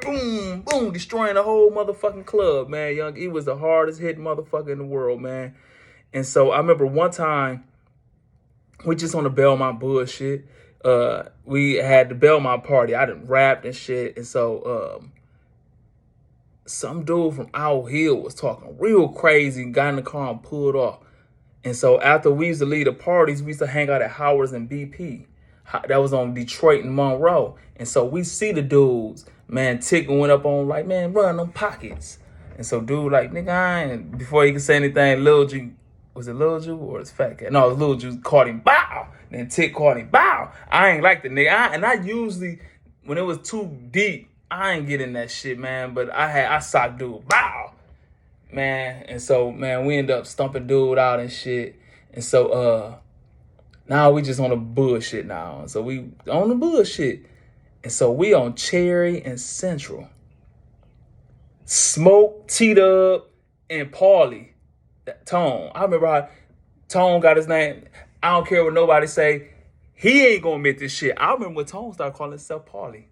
[SPEAKER 1] boom, boom, destroying the whole motherfucking club, man. Young Gee was the hardest hit motherfucker in the world, man. And so I remember one time we just on the Belmont bullshit. We had the Belmont party. I done rapped and shit. And so some dude from Owl Hill was talking real crazy, got in the car and pulled off. And so after we used to leave the parties, we used to hang out at Howard's and BP. That was on Detroit and Monroe. And so we see the dudes, man, Tickle went up on like, man, run them pockets. And so dude like, nigga, I ain't, before he could say anything, Lil Ju, was it Lil Ju or his fat cat? No, it was Lil Ju caught him, bow. Then Tick caught him, bow. I ain't like the nigga. And I usually, when it was too deep, I ain't getting that shit, man. But I socked dude, bow. Man, and so, man, we end up stumping dude out and shit. And so, now we just on the bullshit now. And so we on the bullshit. And so we on Cherry and Central. Smoke, T-Dub, and Paulie. Tone. I remember how Tone got his name. I don't care what nobody say. He ain't gonna admit this shit. I remember when Tone started calling himself Paulie.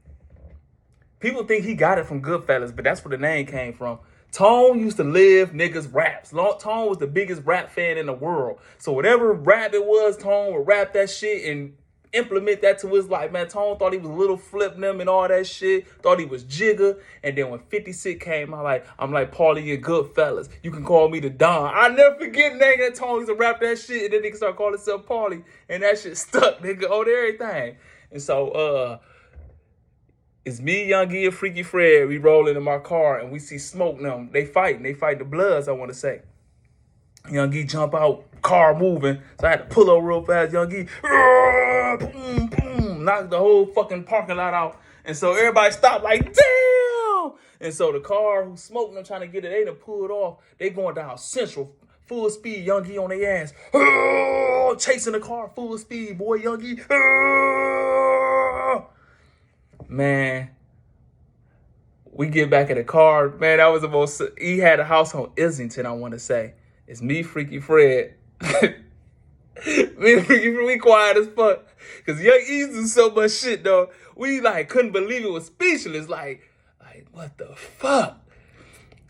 [SPEAKER 1] People think he got it from Goodfellas, but that's where the name came from. Tone used to live niggas' raps. Tone was the biggest rap fan in the world. So whatever rap it was, Tone would rap that shit and implement that to his life. Man, Tone thought he was Little Flip them and all that shit. Thought he was Jigga. And then when 50 Cent came, I'm like, Paulie, you Goodfellas. You can call me the Don. I never forget, nigga, that Tone used to rap that shit. And then nigga started calling himself Paulie. And that shit stuck, nigga, on everything. And so, it's me, Young E, and Freaky Fred. We rolling in my car and we see Smoke now. They fighting the Bloods, I want to say. Young E jump out, car moving. So I had to pull over real fast. Young E, boom, boom, knocked the whole fucking parking lot out. And so everybody stopped like, damn. And so the car who smoked them trying to get it, they done pulled off. They going down Central, full speed. Young E on their ass. Chasing the car, full speed, boy, Young E. Man, we get back in the car. Man, that was the most. He had a house on Islington, I want to say. It's me, Freaky Fred. Me and Freaky Fred, we quiet as fuck. Because Young E's do so much shit, though. We, like, couldn't believe it, was speechless. Like, what the fuck?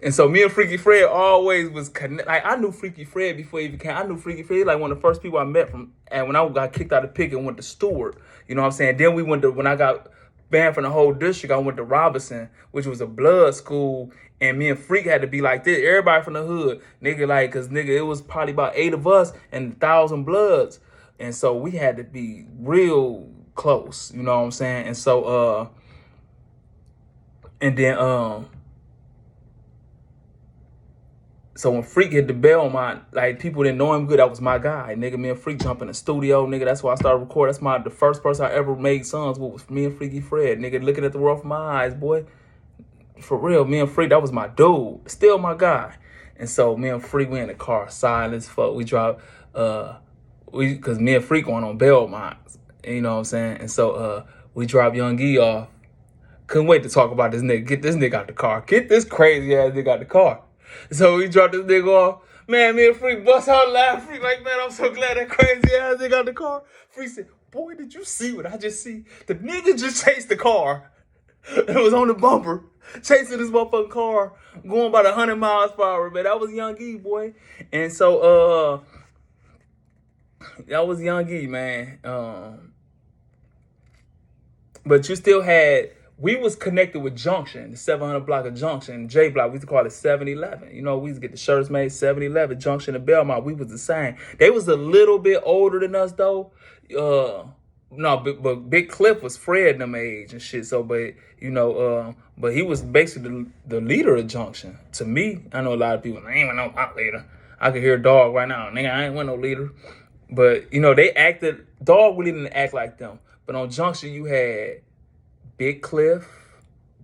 [SPEAKER 1] And so me and Freaky Fred always was connected. Like, I knew Freaky Fred before he became. I knew Freaky Fred, like, one of the first people I met from. And when I got kicked out of Pickett and went to Stewart. You know what I'm saying? Then we went to, when I got banned from the whole district, I went to Robinson, which was a blood school, and me and Freak had to be like this. Everybody from the hood, nigga, like, cause nigga, it was probably about 8 of us and 1,000 bloods, and so we had to be real close, you know what I'm saying? And so, and then, so when Freak hit the Belmont, like, people didn't know him good. That was my guy, nigga. Me and Freak jump in the studio, nigga. That's why I started recording. That's the first person I ever made songs with was me and Freaky Fred, nigga. Looking at the world from my eyes, boy. For real, me and Freak, that was my dude. Still my guy. And so me and Freak, we in the car, silence, fuck. We drop, cause me and Freak going on Belmont, you know what I'm saying? And so we drop Young E off. Couldn't wait to talk about this nigga. Get this nigga out the car. Get this crazy ass nigga out the car. So we dropped this nigga off. Man, me and Freak bust out laughing. Freak like, man, I'm so glad that crazy ass nigga out the car. Freak said, boy, did you see what I just see? The nigga just chased the car. It was on the bumper. Chasing this motherfucking car. Going about 100 miles per hour, man. That was Young E, boy. And so, that was Young E, man. But you still had... We was connected with Junction, the 700 block of Junction, J block. We used to call it 7-Eleven. You know, we used to get the shirts made 7-Eleven, Junction and Belmont. We was the same. They was a little bit older than us, though. No, but Big Cliff was Fred them age and shit. So, but, you know, but he was basically the leader of Junction. To me, I know a lot of people, I ain't want no leader. I could hear Dog right now. Nigga, I ain't want no leader. But, you know, they acted, Dog really didn't act like them. But on Junction, you had Big Cliff,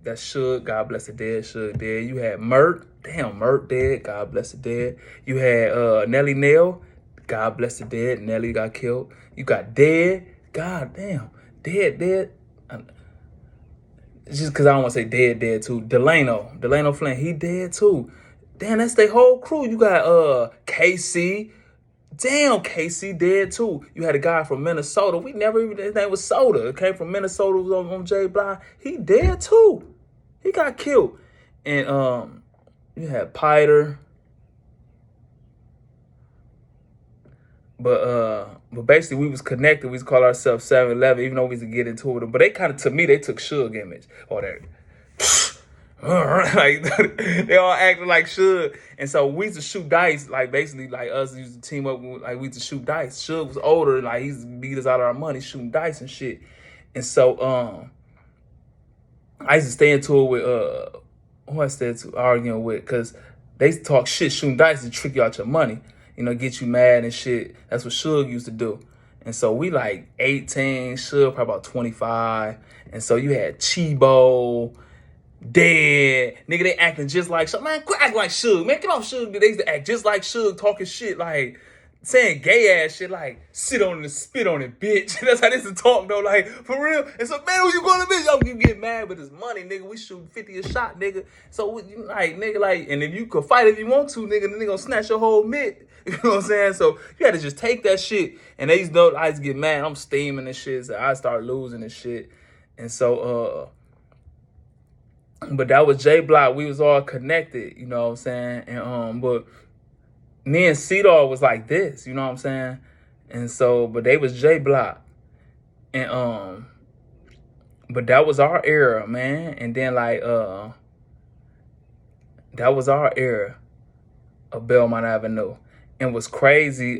[SPEAKER 1] that's Suge, God bless the dead, Suge dead. You had Mert, damn, Mert dead, God bless the dead. You had Nelly Nail, God bless the dead, Nelly got killed. You got Dead, God damn, Dead. Just because I don't want to say dead too. Delano Flynn, he dead too. Damn, that's their whole crew. You got KC. Damn, KC dead too. You had a guy from Minnesota. We never even, his name was Soda. It came from Minnesota, was on J Block. He dead too. He got killed. And you had Piter. but basically we was connected. We was call ourselves 7-Eleven, even though we used to get into it. But they kind of, to me, they took Suge image or that. Like they all acted like Suge, and so we used to shoot dice. Like basically, like us used to team up. Like we used to shoot dice. Suge was older, like he used to beat us out of our money shooting dice and shit. And so I used to stay into it with who I stayed to arguing with, because they talk shit shooting dice to trick you out your money. You know, get you mad and shit. That's what Suge used to do. And so we like 18, Suge probably about 25. And so you had Chibo, Dead, nigga, they acting just like Suge. Man, quit acting like Suge. Man, get off Suge. They used to act just like Suge, talking shit, like saying gay ass shit, like sit on it and spit on it, bitch. That's how they used to talk though, like for real. And so, man, who you going to bitch? Yo, you get mad with his money, nigga. We shoot 50 a shot, nigga. So you like, nigga, like, and if you could fight if you want to, nigga, then they gonna snatch your whole mitt. You know what I'm saying? So you had to just take that shit. And they used to, I used to get mad. I'm steaming and shit. So I start losing and shit. And so but that was J Block. We was all connected, you know what I'm saying? And but me and C-Dog was like this, you know what I'm saying? And so, but they was J Block. And but that was our era, man. And then like that was our era of Belmont Avenue. And what's crazy,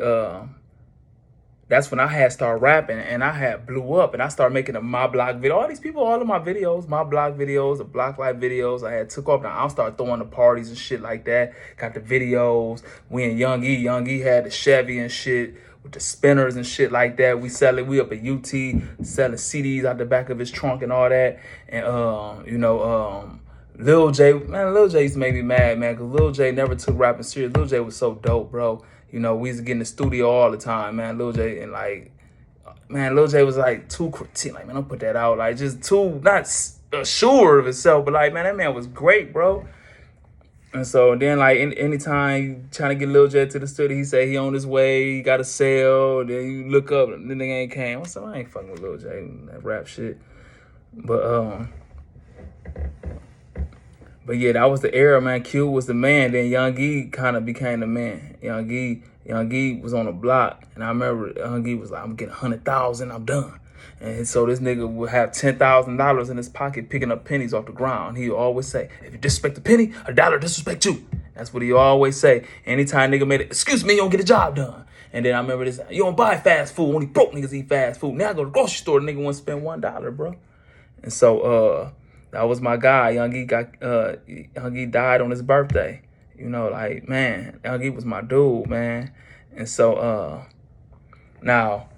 [SPEAKER 1] that's when I had started rapping and I had blew up and I started making a My Block video. All these people, all of my videos, My Block videos, the Block Life videos, I had took off. Now I started throwing the parties and shit like that. Got the videos. We and Young E had the Chevy and shit with the spinners and shit like that. We sell it. We up at UT selling CDs out the back of his trunk and all that. And you know, Lil J, man, Lil J used to make me mad, man, because Lil J never took rapping serious. Lil J was so dope, bro. You know, we used to get in the studio all the time, man. Lil J, and like, man, Lil J was like too critique. Like, man, don't put that out. Like, just too, not sure of himself, but like, man, that man was great, bro. And so then, like, anytime you trying to get Lil J to the studio, he say he on his way, he got a sale. Then you look up, and the nigga ain't came. I said, I ain't fucking with Lil J, that rap shit. But yeah, that was the era, man. Q was the man. Then Young E kind of became the man. Young E was on the block. And I remember Young E was like, I'm getting 100,000, I'm done. And so this nigga would have $10,000 in his pocket picking up pennies off the ground. He would always say, if you disrespect a penny, $1 disrespect you. That's what he always say. Anytime nigga made it, excuse me, you don't get a job done. And then I remember this, you don't buy fast food. Only broke niggas eat fast food. Now I go to the grocery store, the nigga want to spend $1, bro. And so, that was my guy. Young E died on his birthday. You know, like, man, Young E was my dude, man. And so now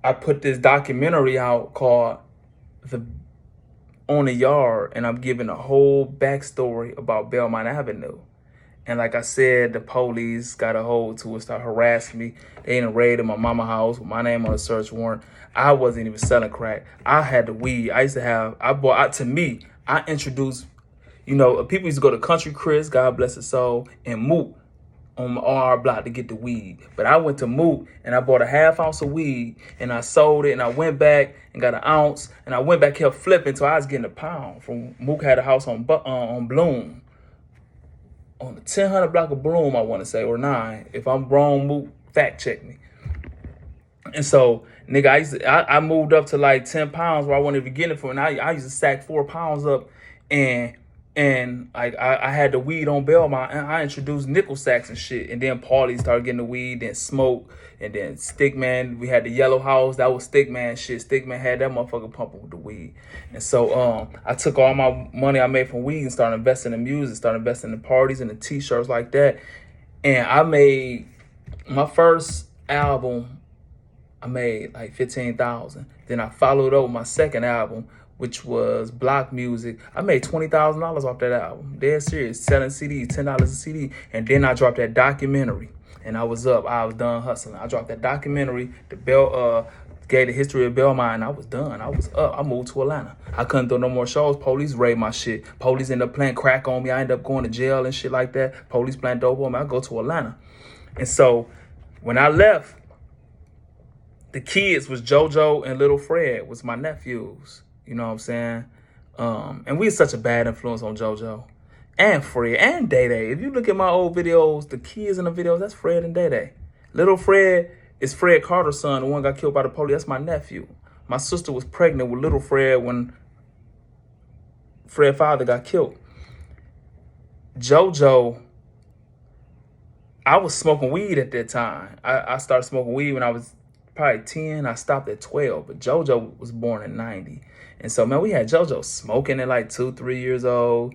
[SPEAKER 1] I put this documentary out called On the Yard, and I'm giving a whole backstory about Belmont Avenue. And like I said, the police got a hold to it, started harassing me. They done raided my mama's house with my name on a search warrant. I wasn't even selling crack. I had the weed. I introduced, you know, people used to go to Country Chris, God bless his soul, and Moot on our block to get the weed. But I went to Moot and I bought a half ounce of weed and I sold it and I went back and got an ounce and I went back, kept flipping until I was getting a pound. From Moot had a house on Bloom. On the 1000 block of Bloom, I want to say, or 9. If I'm wrong, Moot, fact check me. And so, nigga, I moved up to like 10 pounds where I wasn't even getting it for. And I used to sack 4 pounds up, and like I had the weed on Belmont, and I introduced nickel sacks and shit. And then Paulie started getting the weed, then Smoke, and then Stickman. We had the Yellow House. That was Stickman shit. Stickman had that motherfucker pumping with the weed. And so I took all my money I made from weed and started investing in music, started investing in parties and the t-shirts like that. And I made my first album. I made like 15,000. Then I followed up with my second album, which was Block Music. I made $20,000 off that album. Dead serious, selling CDs, $10 a CD. And then I dropped that documentary, and I was up. I was done hustling. I dropped that documentary, gave the history of Belmont, and I was done. I was up. I moved to Atlanta. I couldn't do no more shows. Police raided my shit. Police ended up playing crack on me. I ended up going to jail and shit like that. Police playing dope on me. I go to Atlanta. And so when I left, the kids was JoJo and Little Fred was my nephews. You know what I'm saying? And we had such a bad influence on JoJo and Fred and Day Day. If you look at my old videos, the kids in the videos, that's Fred and Day Day. Little Fred is Fred Carter's son, the one got killed by the police. That's my nephew. My sister was pregnant with little Fred when Fred's father got killed. JoJo, I was smoking weed at that time. I started smoking weed when I was probably 10. I stopped at 12. But JoJo was born in 90. And so, man, we had JoJo smoking at like 2, 3 years old.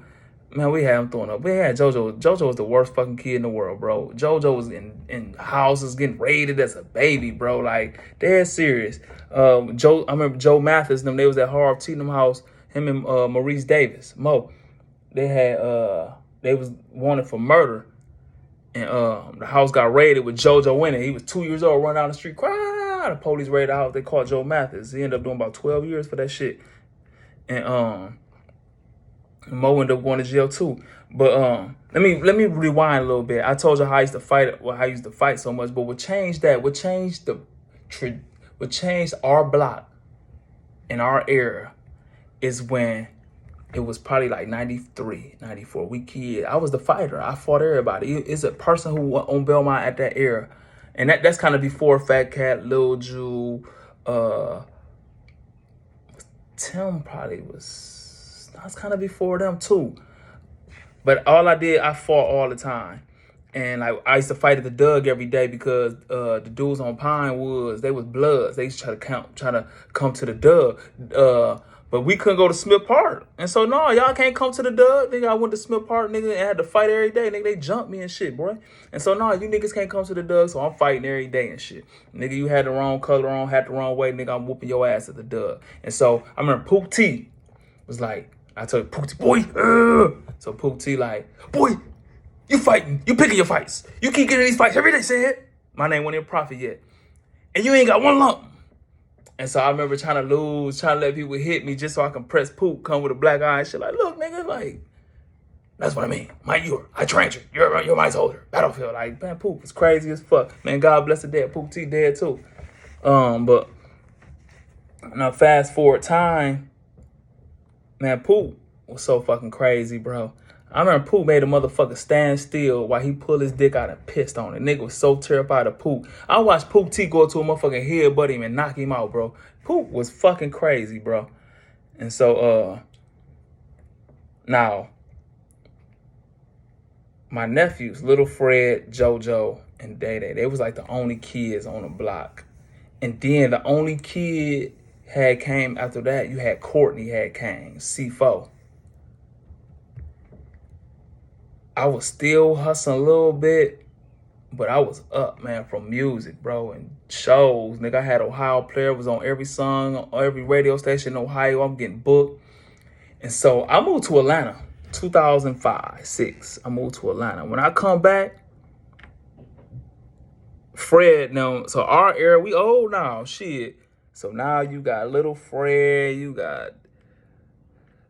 [SPEAKER 1] Man, we had him throwing up. We had JoJo. JoJo was the worst fucking kid in the world, bro. JoJo was in houses getting raided as a baby, bro. Like, dead serious. I remember Joe Mathis, they was at Harv Teenham house, him and Maurice Davis, Mo. They was wanted for murder. And the house got raided with JoJo in it. He was 2 years old, run down the street, cry. The police raided the house. They caught Joe Mathis. He ended up doing about 12 years for that shit. And Mo ended up going to jail too. But let me rewind a little bit. I told you how I used to fight. Well, how I used to fight so much. But what changed that? What changed our block in our era is when it was probably like 93, 94. We kid. I was the fighter. I fought everybody. It's a person who was on Belmont at that era. And that's kind of before Fat Cat, Lil Ju, Tim probably was. That's kind of before them too. But all I did, I fought all the time. And like I used to fight at the Doug every day because the dudes on Pine Woods, they was Bloods. They used to try to come to the Doug. But we couldn't go to Smith Park. And so, no, y'all can't come to the Doug. Nigga, I went to Smith Park, nigga, and had to fight every day. Nigga, they jumped me and shit, boy. And so, no, you niggas can't come to the Doug, so I'm fighting every day and shit. Nigga, you had the wrong color on, had the wrong way, nigga, I'm whooping your ass at the Doug. And so, I remember Pook T was like, I told Pook T, boy, So Pook T like, boy, you fighting, you picking your fights. You keep getting these fights every day, said. My name wasn't even Prophet yet. And you ain't got one lump. And so I remember trying to lose, trying to let people hit me just so I can press Pook, come with a black eye and shit. Like, look, nigga, like, that's what I mean. I trained you. You're my soldier. Battlefield. Like, man, Pook was crazy as fuck. Man, God bless the dead. Pook T dead too. But now fast forward time, man, Pook was so fucking crazy, bro. I remember Pook made a motherfucker stand still while he pulled his dick out and pissed on it. Nigga was so terrified of Pook. I watched Pook T go to a motherfucking headbutt him and knock him out, bro. Pook was fucking crazy, bro. And so, now, my nephews, Little Fred, JoJo, and Day Day, they was like the only kids on the block. And then the only kid had came after that, you had Courtney had came, C4. I was still hustling a little bit, but I was up, man, from music, bro, and shows. Nigga, I had Ohio Player, was on every song, on every radio station in Ohio. I'm getting booked. And so I moved to Atlanta, 2005, 6. I moved to Atlanta. When I come back, Fred, now, so our era, we old now, shit. So now you got Little Fred, you got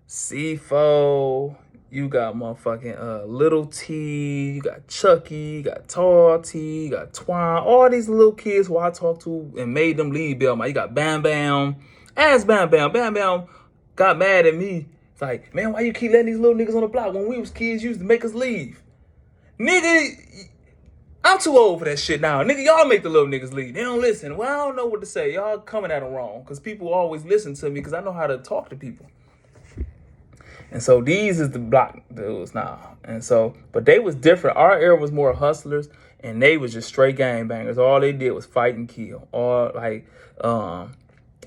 [SPEAKER 1] C4, you got motherfucking Little T, you got Chucky, you got Tall T, you got Twine, all these little kids who I talked to and made them leave Belmont. You got Bam Bam. Ask Bam Bam. Bam Bam got mad at me. It's like, man, why you keep letting these little niggas on the block? When we was kids, you used to make us leave. Nigga, I'm too old for that shit now. Nigga, y'all make the little niggas leave. They don't listen. Well, I don't know what to say. Y'all coming at them wrong because people always listen to me because I know how to talk to people. And so these is the block dudes now. And so, but they was different. Our era was more hustlers and they was just straight gangbangers. All they did was fight and kill. All like,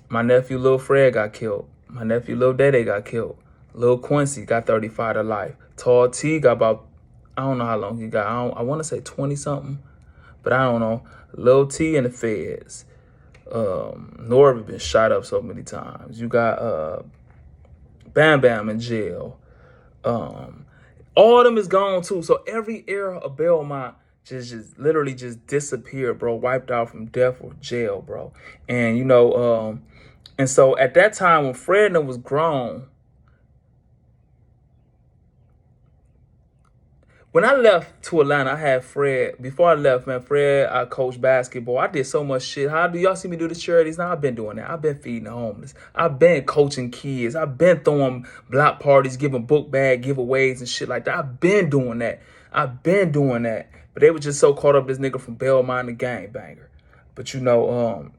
[SPEAKER 1] my nephew Lil Fred got killed. My nephew Lil Dede got killed. Lil Quincy got 35 to life. Tall T got about, I don't know how long he got. I want to say 20 something, but I don't know. Lil T and the feds. Norv been shot up so many times. You got, Bam Bam in jail. All of them is gone too. So every era of Belmont just literally just disappeared, bro. Wiped out from death or jail, bro. And you know, and so at that time when Fred was grown, when I left to Atlanta, I had Fred. Before I left, man, Fred, I coached basketball. I did so much shit. How do y'all see me do the charities? Now, I've been doing that. I've been feeding the homeless. I've been coaching kids. I've been throwing block parties, giving book bag giveaways and shit like that. I've been doing that. I've been doing that. But they were just so caught up this nigga from Belmont, the gangbanger. But you know,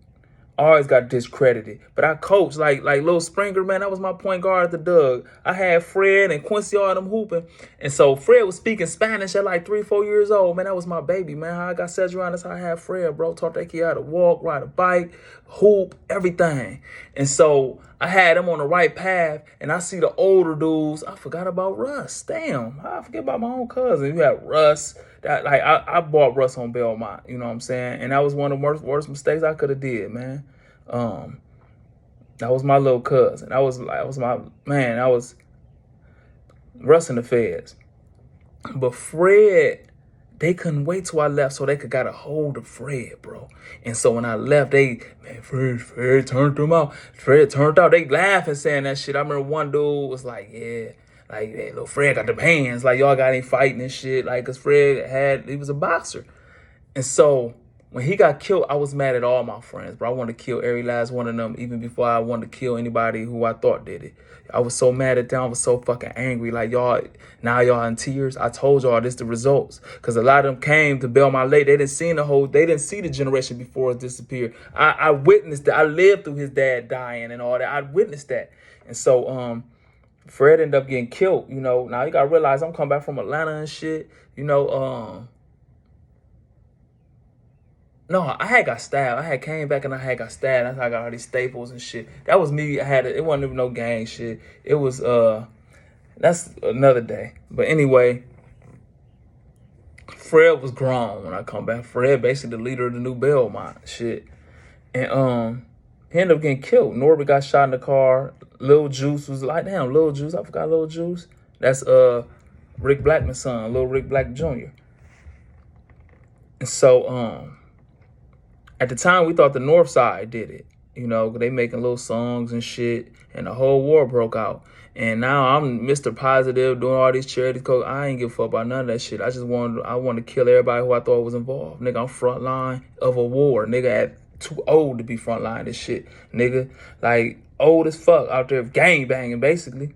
[SPEAKER 1] I always got discredited. But I coached like Lil Springer, man. That was my point guard at the Doug. I had Fred and Quincy, all them hooping. And so Fred was speaking Spanish at like 3, 4 years old. Man, that was my baby, man. How I got set around, that's how I had Fred, bro. Taught that kid how to walk, ride a bike, hoop, everything. And so I had him on the right path. And I see the older dudes. I forgot about Russ. Damn, I forget about my own cousin. You had Russ. That, like, I bought Russ on Belmont, you know what I'm saying? And that was one of the worst mistakes I could have did, man. That was my little cousin. That was my man. That was Russ and the Feds. But Fred, they couldn't wait till I left so they could got a hold of Fred, bro. And so when I left, Fred turned them out. Fred turned out. They laughing saying that shit. I remember one dude was like, yeah. Like, hey, little Fred got them hands. Like, y'all got any fighting and shit. Like, because he was a boxer. And so when he got killed, I was mad at all my friends, bro. I wanted to kill every last one of them, even before I wanted to kill anybody who I thought did it. I was so mad at them. I was so fucking angry. Like, y'all in tears. I told y'all this the results. Because a lot of them came to Belmont late. They didn't see the generation before us disappear. I witnessed that. I lived through his dad dying and all that. I witnessed that. And so, Fred ended up getting killed, you know. Now, you got to realize I'm coming back from Atlanta and shit. You know, no, I had got stabbed. I had came back and I had got stabbed. That's how I got all these staples and shit. That was me. It wasn't even no gang shit. It was, that's another day. But anyway, Fred was grown when I come back. Fred basically the leader of the new Belmont shit. And, he ended up getting killed. Norbert got shot in the car. Lil Juice was like, damn, Lil Juice. I forgot Lil Juice. That's Rick Blackman's son, Lil Rick Black Jr. And so at the time we thought the North Side did it. You know, they making little songs and shit, and the whole war broke out. And now I'm Mr. Positive doing all these charities. Cause I ain't give a fuck about none of that shit. I wanted to kill everybody who I thought was involved. Nigga, I'm front line of a war. Nigga, too old to be frontline this shit, nigga. Like, old as fuck out there gang banging, basically.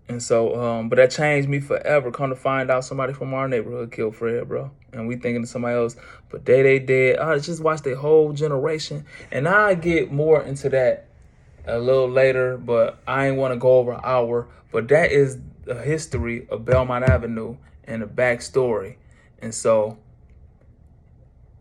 [SPEAKER 1] And so, but that changed me forever. Come to find out somebody from our neighborhood killed Fred, bro. And we thinking of somebody else, but they dead. I just watched the whole generation. And I get more into that a little later, but I ain't want to go over an hour. But that is the history of Belmont Avenue and the backstory. And so,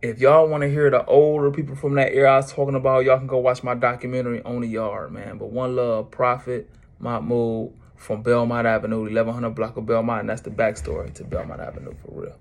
[SPEAKER 1] if y'all want to hear the older people from that era I was talking about, y'all can go watch my documentary On the Yard, man. But one love, Prophet, Mocmoud from Belmont Avenue, 1100 block of Belmont, and that's the backstory to Belmont Avenue for real.